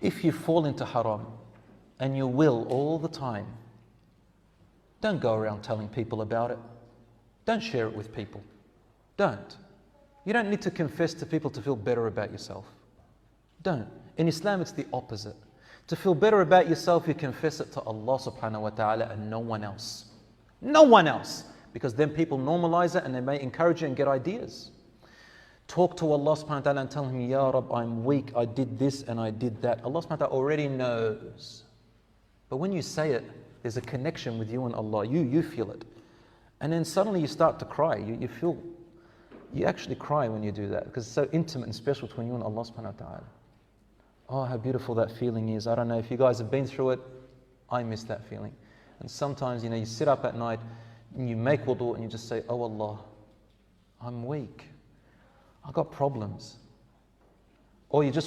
If you fall into haram and you will all the time, don't go around telling people about it. Don't share it with people. Don't. You don't need to confess to people to feel better about yourself. Don't. In Islam, it's the opposite. To feel better about yourself, you confess it to Allah subhanahu wa ta'ala and no one else. No one else. Because then people normalize it and they may encourage you and get ideas. Talk to Allah subhanahu wa ta'ala and tell Him, Ya Rab, I'm weak, I did this and I did that. Allah subhanahu wa ta'ala already knows. But when you say it, there's a connection with you and Allah. You feel it. And then suddenly you start to cry. You actually cry when you do that because it's so intimate and special between you and Allah subhanahu wa ta'ala. Oh, how beautiful that feeling is. I don't know if you guys have been through it. I miss that feeling. And sometimes, you sit up at night and you make wudu and you just say, oh Allah, I'm weak. I got problems. Or you just